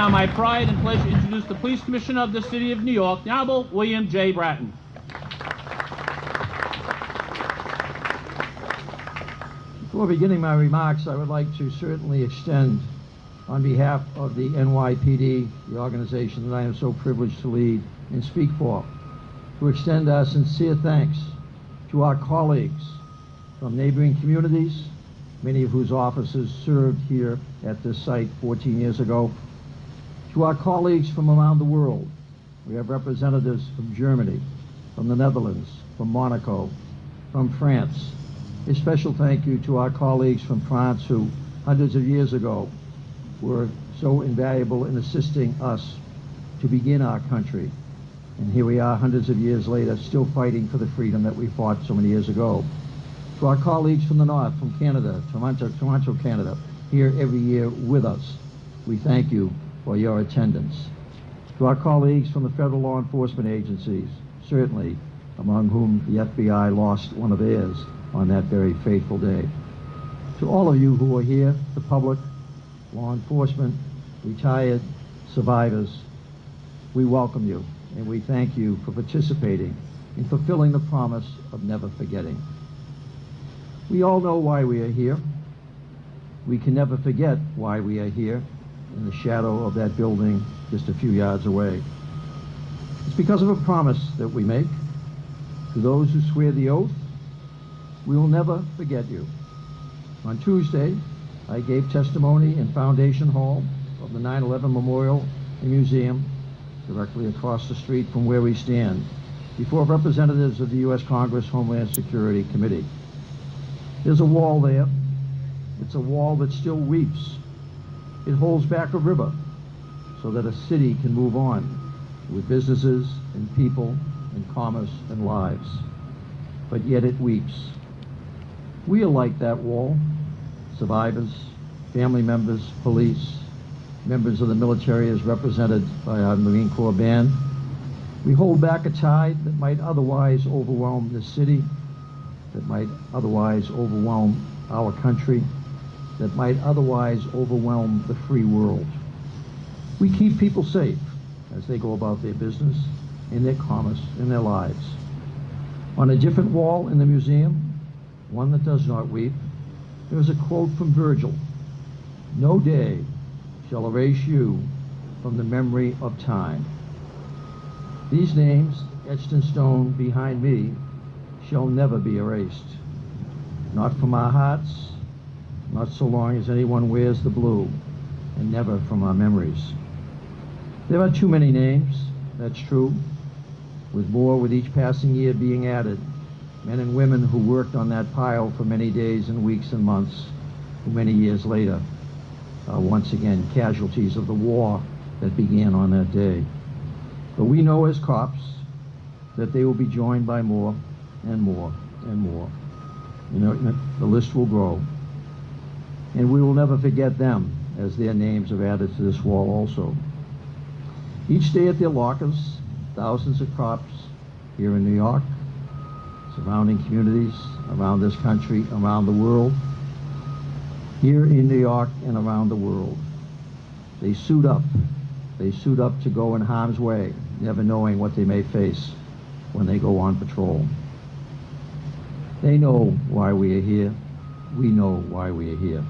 now my pride and pleasure to introduce the Police Commissioner of the City of New York, the Honorable William J. Bratton. Before beginning my remarks, I would like to certainly extend, on behalf of the NYPD, the organization that I am so privileged to lead and speak for, to extend our sincere thanks to our colleagues from neighboring communities, many of whose officers served here at this site 14 years ago, to our colleagues from around the world. We have representatives from Germany, from the Netherlands, from Monaco, from France. A special thank you to our colleagues from France who, hundreds of years ago, were so invaluable in assisting us to begin our country. And here we are hundreds of years later, still fighting for the freedom that we fought so many years ago. To our colleagues from the North, from Canada, Toronto, Canada, here every year with us, we thank you for your attendance. To our colleagues from the federal law enforcement agencies, certainly among whom the FBI lost one of theirs on that very fateful day. To all of you who are here, the public, law enforcement, retired, survivors, we welcome you and we thank you for participating in fulfilling the promise of never forgetting. We all know why we are here. We can never forget why we are here in the shadow of that building just a few yards away. It's because of a promise that we make to those who swear the oath. We will never forget you. On Tuesday, I gave testimony in Foundation Hall of the 9/11 Memorial and Museum, directly across the street from where we stand, before representatives of the U.S. Congress Homeland Security Committee. There's a wall there. It's a wall that still weeps. It holds back a river so that a city can move on with businesses and people and commerce and lives. But yet it weeps. We are like that wall. Survivors, family members, police, members of the military as represented by our Marine Corps band. We hold back a tide that might otherwise overwhelm this city, that might otherwise overwhelm our country, that might otherwise overwhelm the free world. We keep people safe as they go about their business, in their commerce, in their lives. On a different wall in the museum, one that does not weep, there is a quote from Virgil: "No day shall erase you from the memory of time." These names, etched in stone behind me, shall never be erased. Not from our hearts, not so long as anyone wears the blue, and never from our memories. There are too many names, that's true, with more with each passing year being added. Men and women who worked on that pile for many days and weeks and months, who many years later are once again casualties of the war that began on that day. But we know as cops that they will be joined by more and more and more. You know, the list will grow. And we will never forget them as their names are added to this wall also. Each day at their lockers, thousands of cops here in New York, surrounding communities around this country, around the world, here in New York and around the world. They suit up. They suit up to go in harm's way, never knowing what they may face when they go on patrol. They know why we are here. We know why we are here.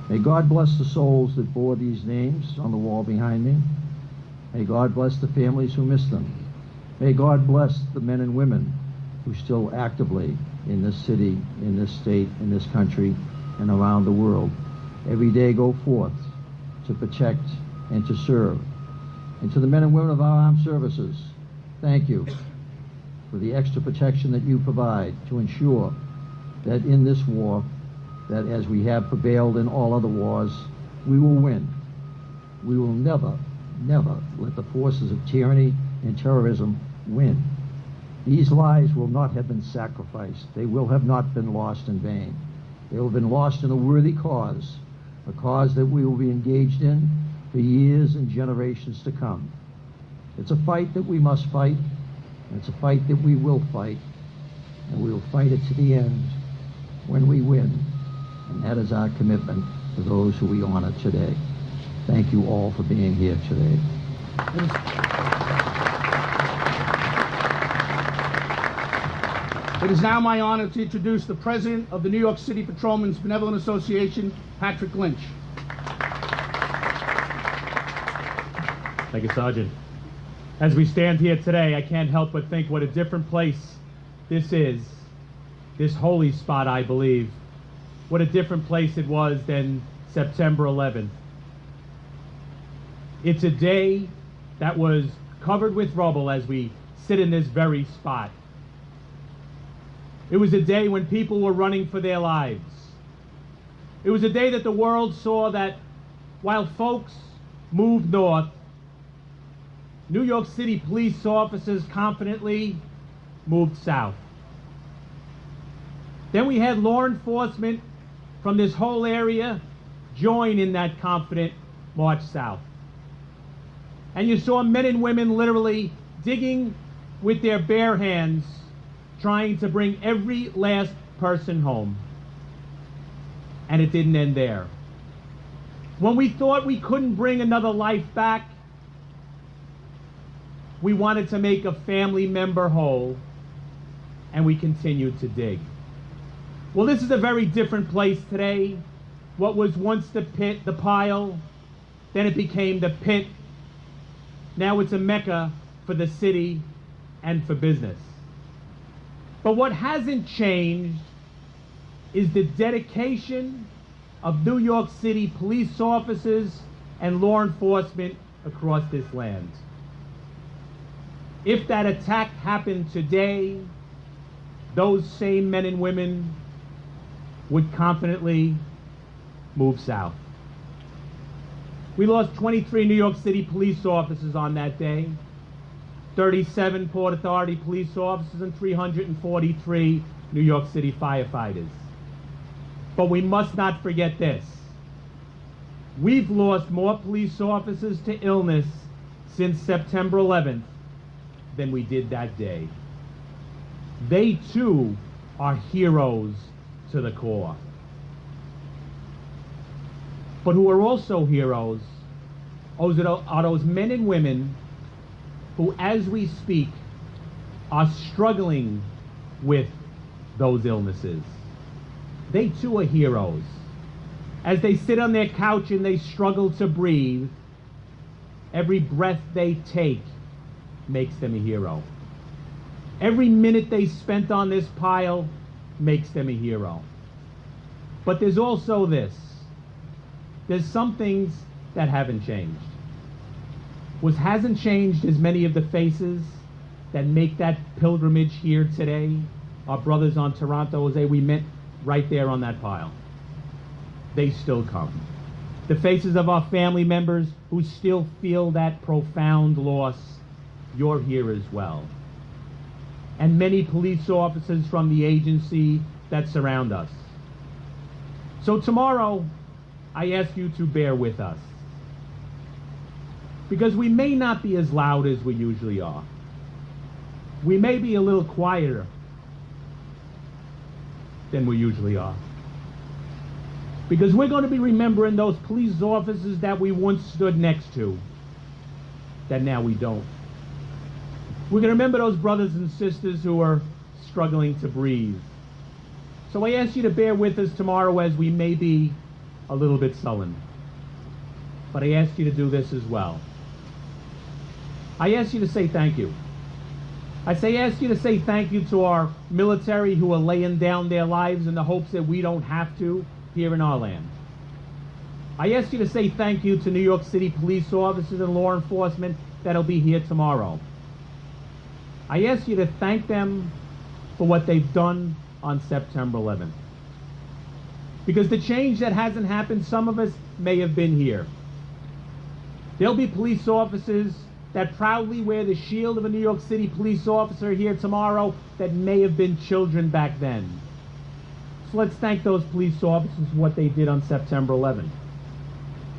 May God bless the souls that bore these names on the wall behind me. May God bless the families who miss them. May God bless the men and women who still actively in this city, in this state, in this country, and around the world every day go forth to protect and to serve. And to the men and women of our armed services, thank you for the extra protection that you provide to ensure that in this war, that as we have prevailed in all other wars, we will win. We will never, never let the forces of tyranny and terrorism win. These lives will not have been sacrificed. They will have not been lost in vain. They will have been lost in a worthy cause, a cause that we will be engaged in for years and generations to come. It's a fight that we must fight, and it's a fight that we will fight, and we will fight it to the end when we win. And that is our commitment to those who we honor today. thank you all for being here today. It is now my honor to introduce the President of the New York City Patrolmen's Benevolent Association, Patrick Lynch. Thank you, Sergeant. As we stand here today, I can't help but think what a different place this is, this holy spot, I believe. What a different place it was than September 11th. It's a day that was covered with rubble as we sit in this very spot. It was a day when people were running for their lives. It was a day that the world saw that while folks moved north, New York City police officers confidently moved south. Then we had law enforcement from this whole area join in that confident march south. And you saw men and women literally digging with their bare hands, trying to bring every last person home. And it didn't end there. When we thought we couldn't bring another life back, we wanted to make a family member whole, and we continued to dig. Well, this is a very different place today. What was once the pit, the pile, then it became the pit. Now it's a mecca for the city and for business. But what hasn't changed is the dedication of New York City police officers and law enforcement across this land. If that attack happened today, those same men and women would confidently move south. We lost 23 New York City police officers on that day, 37 Port Authority police officers, and 343 New York City firefighters. But we must not forget this. We've lost more police officers to illness since September 11th than we did that day. They too are heroes to the core. But who are also heroes are those men and women who, as we speak, are struggling with those illnesses. They too are heroes. As they sit on their couch and they struggle to breathe, every breath they take makes them a hero. Every minute they spent on this pile makes them a hero. But there's also this. There's some things that haven't changed. What hasn't changed is many of the faces that make that pilgrimage here today. Our brothers on Toronto, Jose, we met right there on that pile. They still come. The faces of our family members who still feel that profound loss, you're here as well. And many police officers from the agency that surround us. So tomorrow, I ask you to bear with us. Because we may not be as loud as we usually are. We may be a little quieter than we usually are. Because we're going to be remembering those police officers that we once stood next to, that now we don't. We're going to remember those brothers and sisters who are struggling to breathe. So I ask you to bear with us tomorrow as we may be a little bit sullen. But I ask you to do this as well. I ask you to say thank you. Ask you to say thank you to our military who are laying down their lives in the hopes that we don't have to here in our land. I ask you to say thank you to New York City police officers and law enforcement that'll be here tomorrow. I ask you to thank them for what they've done on September 11th. Because the change that hasn't happened, some of us may have been here. There'll be police officers that proudly wear the shield of a New York City police officer here tomorrow that may have been children back then. So let's thank those police officers for what they did on September 11th.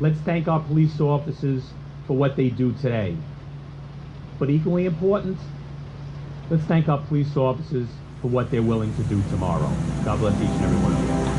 Let's thank our police officers for what they do today. But equally important, let's thank our police officers for what they're willing to do tomorrow. God bless each and every one of you.